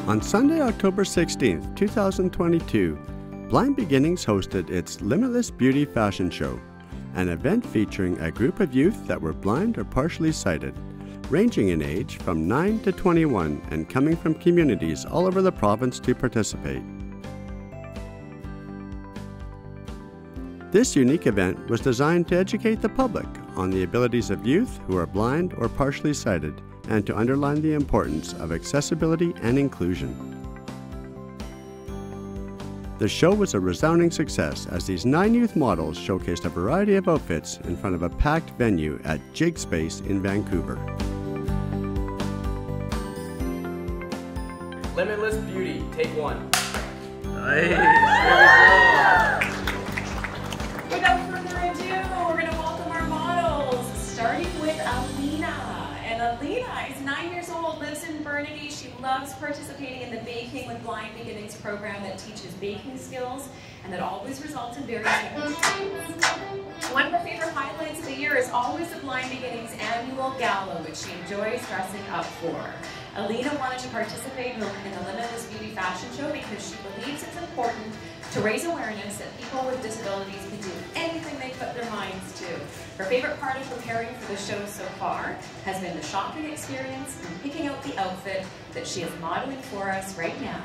On Sunday, October 16th, 2022, Blind Beginnings hosted its Limitless Beauty Fashion Show, an event featuring a group of youth that were blind or partially sighted, ranging in age from 9 to 21 and coming from communities all over the province to participate. This unique event was designed to educate the public on the abilities of youth who are blind or partially sighted and to underline the importance of accessibility and inclusion. The show was a resounding success as these 9 youth models showcased a variety of outfits in front of a packed venue at JIG Space in Vancouver. Limitless Beauty, take 1. Nice, there we go. Without further ado, we're going to welcome our models, starting with Alina. And Alina is 9 years old, lives in Burnaby. She loves participating in the Baking with Blind Beginnings program that teaches baking skills and that always results in very simple things. One of her favorite highlights of the year is always the Blind Beginnings annual gala, which she enjoys dressing up for. Alina wanted to participate in the Limitless Beauty Fashion Show because she believes it's important to raise awareness that people with disabilities can do anything they put their minds to. Her favorite part of preparing for the show so far has been the shopping experience and picking out the outfit that she is modeling for us right now.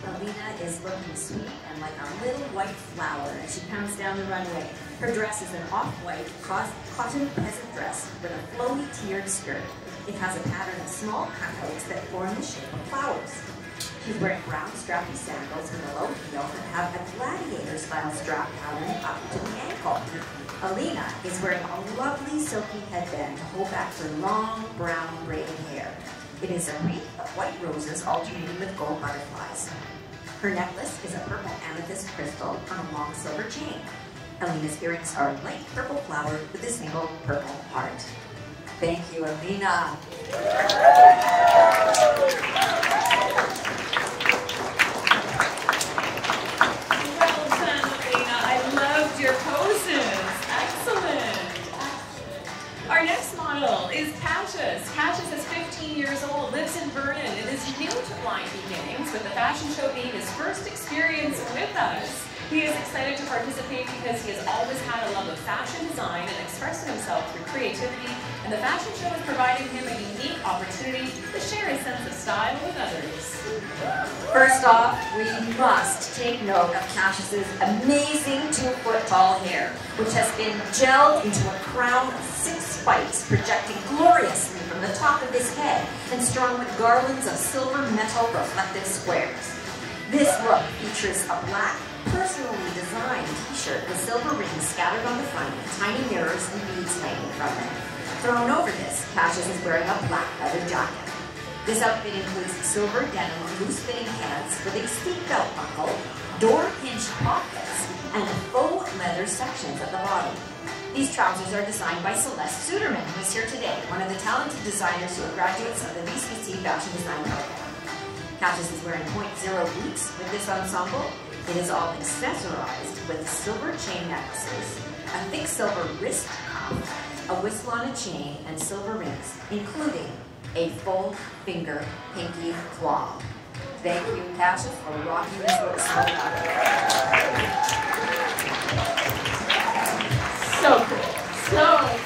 Alina is looking sweet and like a little white flower as she comes down the runway. Her dress is an off-white cotton peasant dress with a flowy tiered skirt. It has a pattern of small cutouts that form the shape of flowers. She's wearing brown strappy sandals with a low heel that have a gladiator-style strap pattern up to the ankle. Alina is wearing a lovely silky headband to hold back her long brown braided hair. It is a wreath of white roses alternating with gold butterflies. Her necklace is a purple amethyst crystal on a long silver chain. Alina's earrings are light purple flower with a single purple heart. Thank you, Alina. Your poses. Excellent. Our next model is Cassius. Cassius is 15 years old, lives in Vernon, and is new to Blind Beginnings, with the fashion show being his first experience with us. He is excited to participate because he has always had a love of fashion design and expressing himself through creativity, and the fashion show is providing him a unique opportunity to share his sense of style with others. First off, we must take note of Cassius's amazing 2-foot tall hair, which has been gelled into a crown of 6 spikes projecting gloriously from the top of his head and strung with garlands of silver metal reflective squares. This look features a black, personally designed t-shirt with silver rings scattered on the front and tiny mirrors and beads hanging from them. Thrown over this, Cassius is wearing a black leather jacket. This outfit includes silver denim loose-fitting pants with a steep belt buckle, door-hinged pockets, and faux leather sections at the bottom. These trousers are designed by Celeste Suderman, who is here today, one of the talented designers who are graduates of the VCC Fashion Design Program. Cassius is wearing .0 boots with this ensemble. It is all accessorized with silver chain necklaces, a thick silver wrist cuff, a whistle on a chain, and silver rings, including a full finger pinky claw. Thank you, Cassius, for rocking this look so well. So cool. So cool.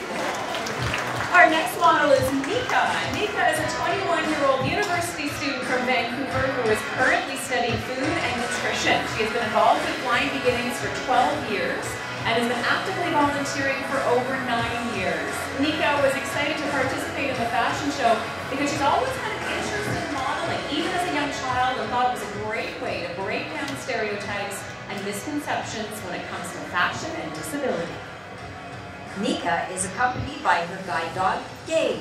Our next model is Mika. Mika is a 21-year-old university student from Vancouver who is currently studying food and nutrition. She has been involved with Blind Beginnings for 12 years and has been actively volunteering for over 9 years. Mika was excited to participate in the fashion show because she's always had an interest in modeling, even as a young child, and thought it was a great way to break down stereotypes and misconceptions when it comes to fashion and disability. Mika is accompanied by her guide dog, Gabe.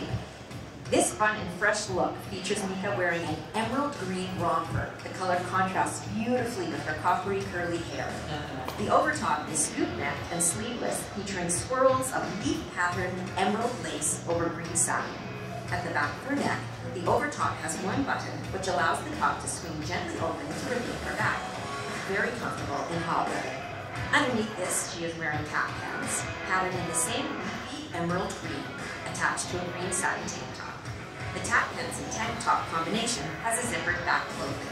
This fun and fresh look features Mika wearing an emerald green romper. The color contrasts beautifully with her coppery curly hair. The overtop is scoop-necked and sleeveless, featuring swirls of leaf-patterned emerald lace over green satin. At the back of her neck, the overtop has one button, which allows the top to swing gently open to reveal her back. Very comfortable in hot weather. Underneath this, she is wearing cap pants, patterned in the same leafy emerald green, attached to a green satin tank top. The tap pants and tank top combination has a zippered back clothing.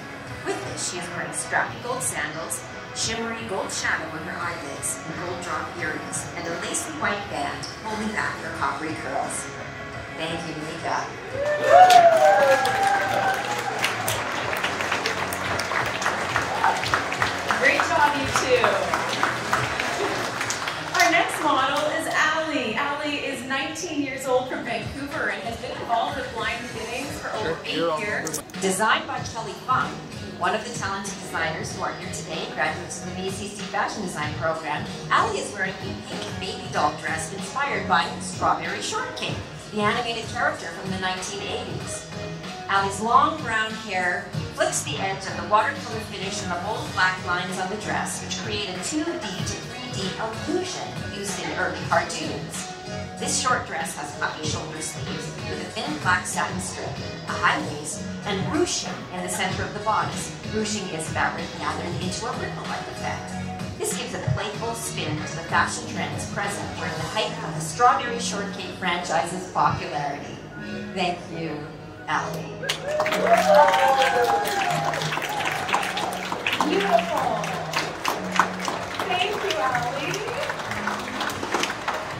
With this, she is wearing strappy gold sandals, shimmery gold shadow on her eyelids, and gold drop earrings, and a lacy white band holding back her coppery curls. Thank you, Mika. Great job, you two. Our next model is Allie. Allie is 19 years old from Vancouver and has been involved with Blind Beginnings for over 8 years. Designed by Kelly Funk, one of the talented designers who are here today, graduates of the VCC Fashion Design Program, Allie is wearing a pink baby doll dress inspired by Strawberry Shortcake, the animated character from the 1980s. Allie's long brown hair flicks the edge of the watercolor finish and the bold black lines on the dress, which create a 2D to 3D illusion used in early cartoons. This short dress has puffy shoulder sleeves with a thin black satin strip, a high waist, and ruching in the center of the bodice. Ruching is fabric gathered into a ripple-like effect. This gives a playful spin to the fashion trends present during the height of the Strawberry Shortcake franchise's popularity. Thank you, Allie. Beautiful. Thank you, Allie.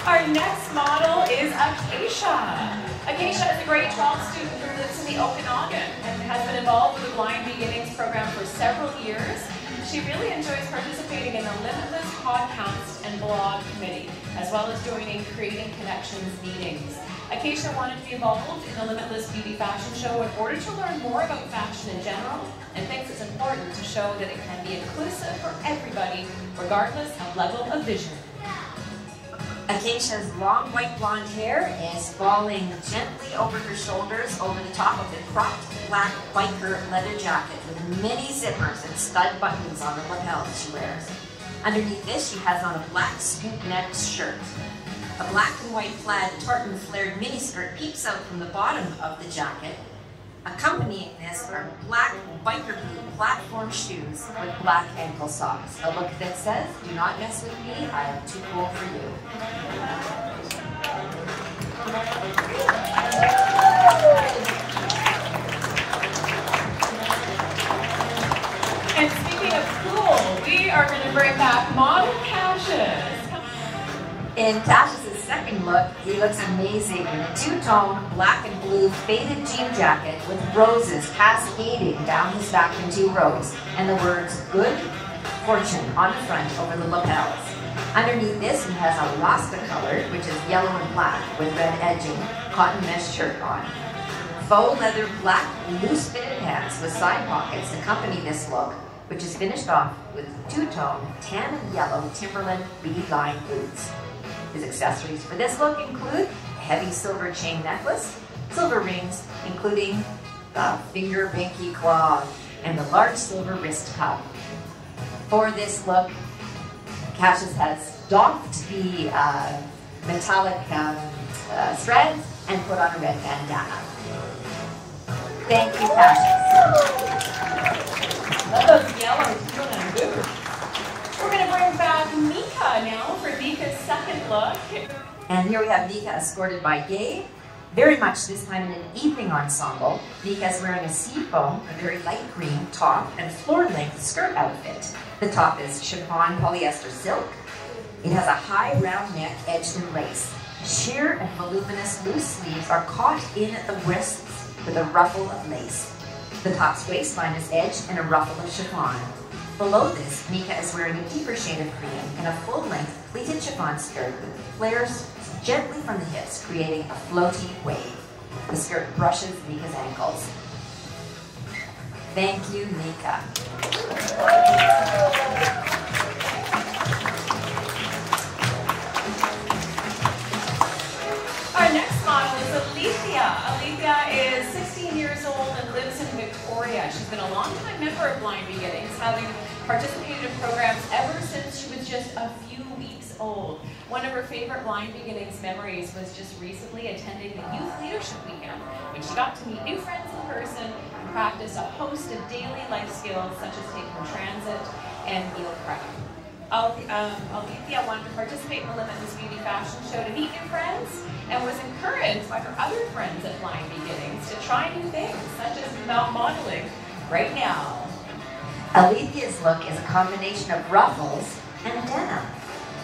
Our next model is Acacia. Acacia is a grade 12 student who lives in the Okanagan and has been involved with the Blind Beginnings program for several years. She really enjoys participating in the Limitless podcast and blog committee, as well as joining Creating Connections meetings. Acacia wanted to be involved in the Limitless Beauty Fashion Show in order to learn more about fashion in general, and thinks it's important to show that it can be inclusive for everybody, regardless of level of vision. Acacia's long white blonde hair is falling gently over her shoulders over the top of the cropped black biker leather jacket with many zippers and stud buttons on the lapels she wears. Underneath this, she has on a black scoop-necked shirt. A black and white plaid tartan flared miniskirt peeps out from the bottom of the jacket. Accompanying this are black biker boot platform shoes with black ankle socks. A look that says, "Do not mess with me, I am too cool for you." And speaking of cool, we are going to bring back model Cassius. In Cassius's second look, he looks amazing in a two-tone black and blue faded jean jacket with roses cascading down his back in 2 rows, and the words "Good Fortune" on the front over the lapels. Underneath this, he has a Rasta color, which is yellow and black with red edging, cotton mesh shirt on. Faux leather black loose-fitted pants with side pockets accompany this look, which is finished off with 2-tone tan and yellow Timberland bead-lined boots. His accessories for this look include a heavy silver chain necklace, silver rings, including the finger pinky claw, and the large silver wrist cup. For this look, Cassius has doffed the metallic threads and put on a red bandana. Thank you, Cassius. Those yellow Timberland boots. We're going to bring back Mika now for Mika's second look. And here we have Mika escorted by Gabe, very much this time in an evening ensemble. Mika is wearing a seafoam, a very light green top, and floor-length skirt outfit. The top is chiffon polyester silk. It has a high round neck edged in lace. Sheer and voluminous loose sleeves are caught in at the wrists with a ruffle of lace. The top's waistline is edged in a ruffle of chiffon. Below this, Mika is wearing a deeper shade of cream and a full-length pleated chiffon skirt with flares gently from the hips, creating a floaty wave. The skirt brushes Mika's ankles. Thank you, Mika. Our next model is Alethea. Alethea is 16 years old and lives in Victoria. She's been a long-time member of Blind Beginnings, having participated in programs ever since she was just a few weeks old. One of her favorite Blind Beginnings memories was just recently attending the Youth Leadership Weekend, when she got to meet new friends in person and practice a host of daily life skills such as taking transit and meal prep. Alethea wanted to participate in the Limitless Beauty Fashion Show to meet new friends and was encouraged by her other friends at Blind Beginnings to try new things, such as modeling right now. Alethea's look is a combination of ruffles and denim.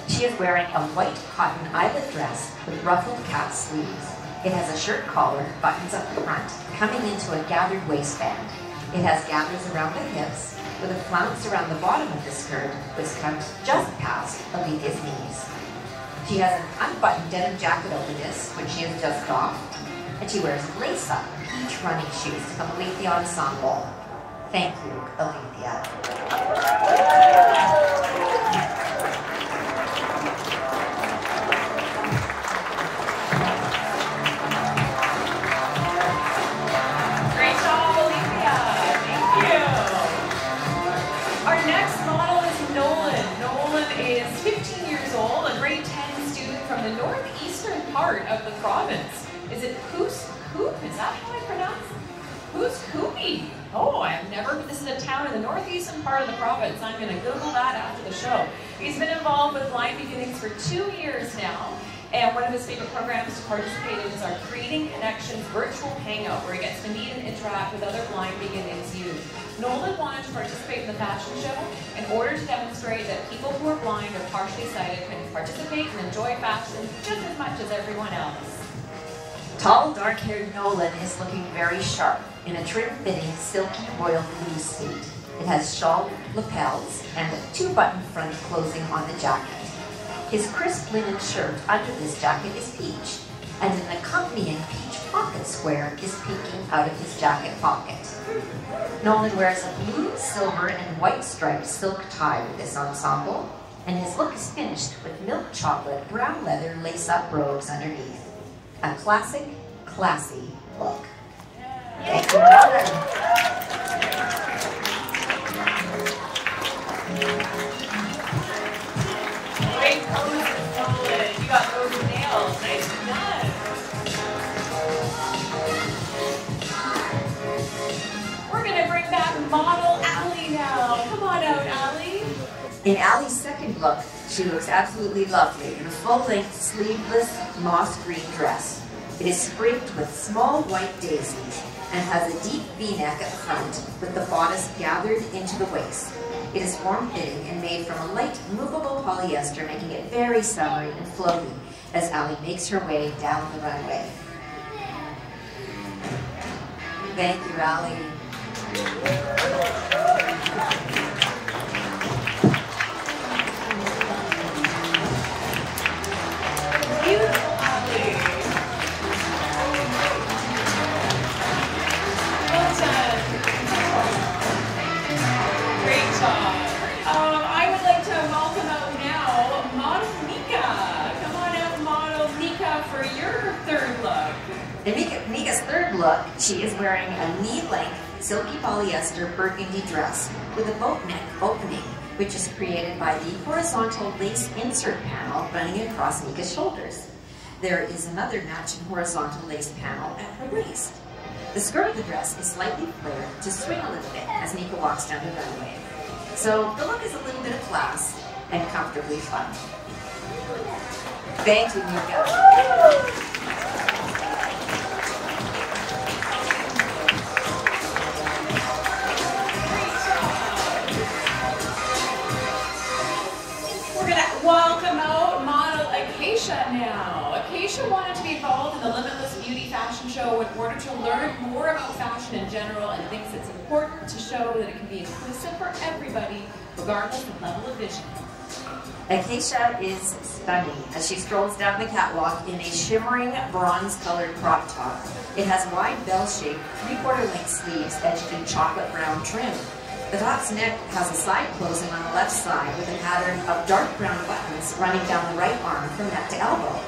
She is wearing a white cotton eyelet dress with ruffled cap sleeves. It has a shirt collar, buttons up the front, coming into a gathered waistband. It has gathers around the hips, with a flounce around the bottom of the skirt, which comes just past Alethea's knees. She has an unbuttoned denim jacket over this, which she has just doffed, and she wears lace-up peach running shoes to complete the ensemble. Thank you, Alethea. Great job, Alethea. Thank you. Our next model is Nolan. Nolan is 15 years old, a grade 10 student from the northeastern part of the province. Is it Coos Coop? Is that how I pronounce it? Coos Coopy. Oh, I've never, this is a town in the northeastern part of the province. I'm going to Google that after the show. He's been involved with Blind Beginnings for 2 years now. And one of his favorite programs to participate in is our Creating Connections virtual hangout, where he gets to meet and interact with other Blind Beginnings youth. Nolan wanted to participate in the fashion show in order to demonstrate that people who are blind or partially sighted can participate and enjoy fashion just as much as everyone else. Tall, dark-haired Nolan is looking very sharp in a trim-fitting, silky royal blue suit. It has shawl lapels and a 2-button front closing on the jacket. His crisp linen shirt under this jacket is peach, and an accompanying peach pocket square is peeking out of his jacket pocket. Nolan wears a blue, silver, and white striped silk tie with this ensemble, and his look is finished with milk chocolate, brown leather lace-up robes underneath. A classic, classy look. Thank you, Nolan. Great pose, Nolan. You got those nails. Nicely done. We're going to bring back model Allie now. Come on out, Allie. In Allie's second look, she looks absolutely lovely in a full-length, sleeveless, moss green dress. It is sprigged with small white daisies and has a deep V-neck at the front with the bodice gathered into the waist. It is form-fitting and made from a light, movable polyester, making it very summery and floaty as Allie makes her way down the runway. Thank you, Allie. Beautiful, Allie. Well done. Great job. I would like to welcome out now model Mika. Come on out, model Mika, for your third look. In Mika's third look, she is wearing a knee-length, silky polyester burgundy dress with a boat neck opening, which is created by the horizontal lace insert panel running across Mika's shoulders. There is another matching horizontal lace panel at her waist. The skirt of the dress is slightly flared to swing a little bit as Mika walks down the runway. So the look is a little bit of class and comfortably fun. Thank you, Mika. Welcome out model Acacia now. Acacia wanted to be involved in the Limitless Beauty Fashion Show in order to learn more about fashion in general, and thinks it's important to show that it can be inclusive for everybody, regardless of level of vision. Acacia is stunning as she strolls down the catwalk in a shimmering bronze-colored crop top. It has wide bell-shaped, 3/4 length sleeves edged in chocolate brown trim. The top's neck has a side closing on the left side with a pattern of dark brown buttons running down the right arm from neck to elbow.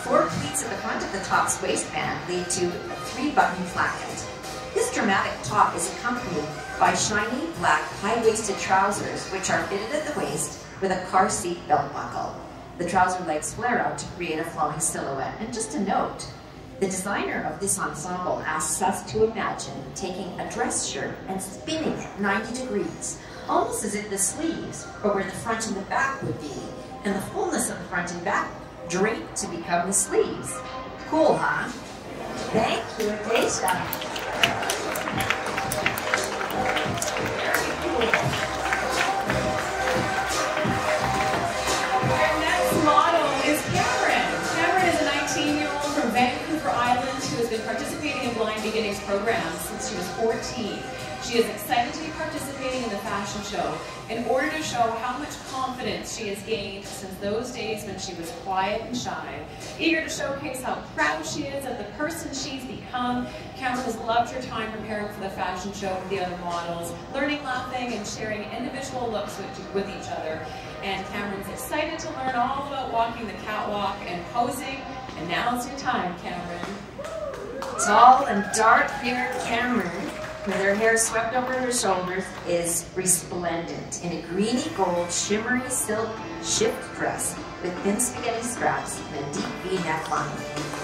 4 pleats at the front of the top's waistband lead to a 3-button placket. This dramatic top is accompanied by shiny black high-waisted trousers, which are fitted at the waist with a car seat belt buckle. The trouser legs flare out to create a flowing silhouette. And just a note, the designer of this ensemble asks us to imagine taking a dress shirt and spinning it 90 degrees, almost as if the sleeves are where the front and the back would be, and the fullness of the front and back draped to become the sleeves. Cool, huh? Thank you, Acacia. participating in Blind Beginnings programs since she was 14. She is excited to be participating in the fashion show in order to show how much confidence she has gained since those days when she was quiet and shy. Eager to showcase how proud she is of the person she's become, Cameron has loved her time preparing for the fashion show with the other models, learning, laughing, and sharing individual looks with each other. And Cameron's excited to learn all about walking the catwalk and posing. And now's your time, Cameron. Tall and dark-haired Cameron, with her hair swept over her shoulders, is resplendent in a greeny gold shimmery silk shift dress with thin spaghetti straps and a deep V neckline.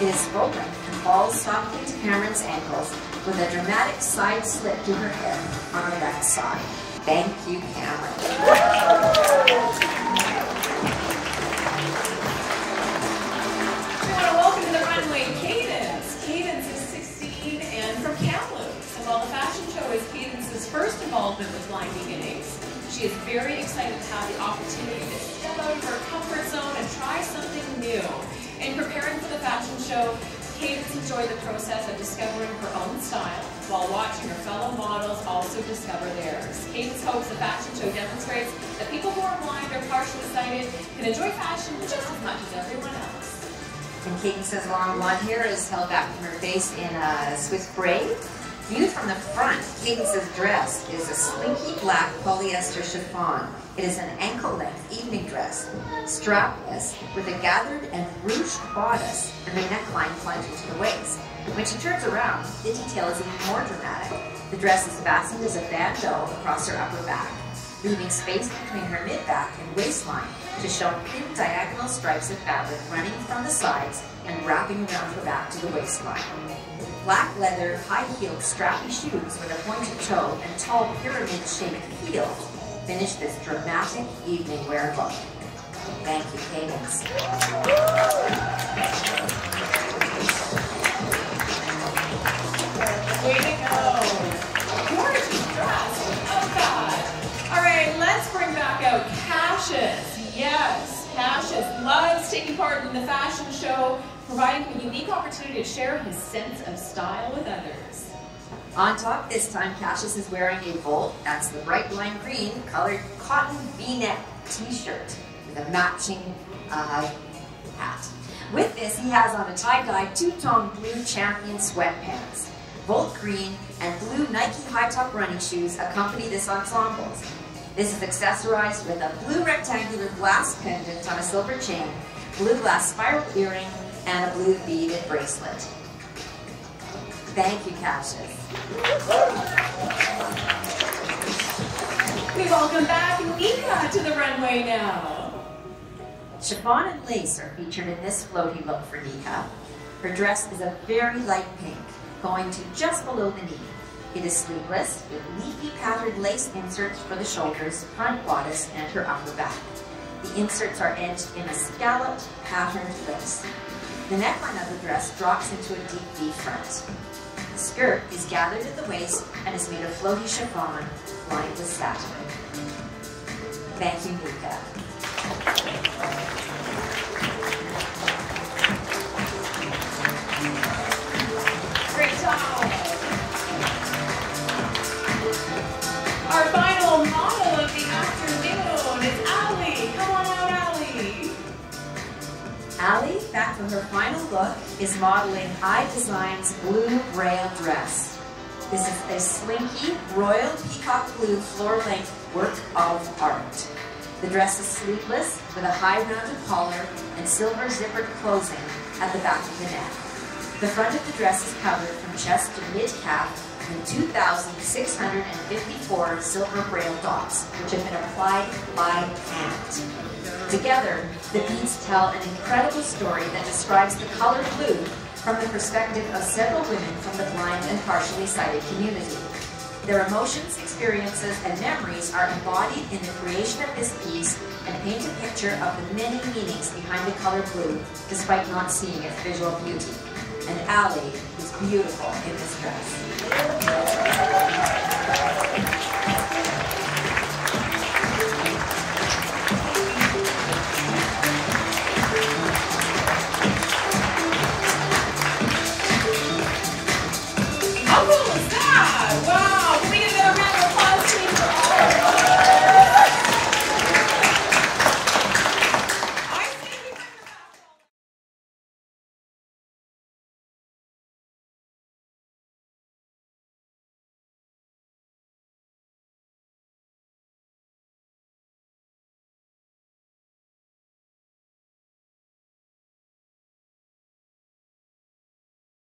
It is full length and falls softly to Cameron's ankles with a dramatic side slip to her hip on her left side. Thank you, Cameron. We want to welcome to the runway Cadence. Cadence is 16 and from Kamloops. And while the fashion show is Cadence's first involvement with Blind Beginnings, she is very excited to have the opportunity to step out of her comfort zone and try something new. In preparing for the fashion show, Cadence enjoyed the process of discovering her own style while watching her fellow models also discover theirs. Cadence hopes the fashion show demonstrates that people who are blind or partially sighted can enjoy fashion just as much as everyone else. And Cadence's long blonde hair is held back from her face in a Swiss braid. Viewed from the front, Cadence's dress is a slinky black polyester chiffon. It is an ankle-length evening dress, strapless, with a gathered and ruched bodice and the neckline plunging to the waist. When she turns around, the detail is even more dramatic. The dress is fastened as a bandeau across her upper back, leaving space between her mid-back and waistline to show thin diagonal stripes of fabric running from the sides and wrapping around her back to the waistline. Black leather, high-heeled, strappy shoes with a pointed toe and tall pyramid-shaped heel finish this dramatic evening wear look. Thank you, Cadence. Way to go. Gorgeous dress. Oh, God. All right, let's bring back out Cassius. Yes, Cassius loves taking part in the fashion show, providing a unique opportunity to share his sense of style with others. On top this time, Cassius is wearing a Volt, that's the bright lime green, colored cotton V-neck t-shirt with a matching hat. With this, he has on a tie-dye two-tone blue Champion sweatpants. Volt green and blue Nike high-top running shoes accompany this ensemble. This is accessorized with a blue rectangular glass pendant on a silver chain, blue glass spiral earring, and a blue beaded bracelet. Thank you, Cassius. We welcome back Nika to the runway now. Chiffon and lace are featured in this floaty look for Nika. Her dress is a very light pink, going to just below the knee. It is sleeveless, with leafy patterned lace inserts for the shoulders, front bodice, and her upper back. The inserts are edged in a scalloped, patterned lace. The neckline of the dress drops into a deep V front. The skirt is gathered at the waist and is made of floaty chiffon lined with satin. Thank you, Nika. Great job. Our final model of the afternoon is Allie. Come on out, Allie. Allie, back from her final look, is modeling iDesign's blue braille dress. This is a slinky, royal peacock blue floor-length work of art. The dress is sleeveless with a high rounded collar and silver zippered closing at the back of the neck. The front of the dress is covered from chest to mid-calf in 2,654 silver braille dots, which have been applied by hand. Together, the beads tell an incredible story that describes the color blue from the perspective of several women from the blind and partially sighted community. Their emotions, experiences, and memories are embodied in the creation of this piece and paint a picture of the many meanings behind the color blue, despite not seeing its visual beauty. And Allie is beautiful in this dress.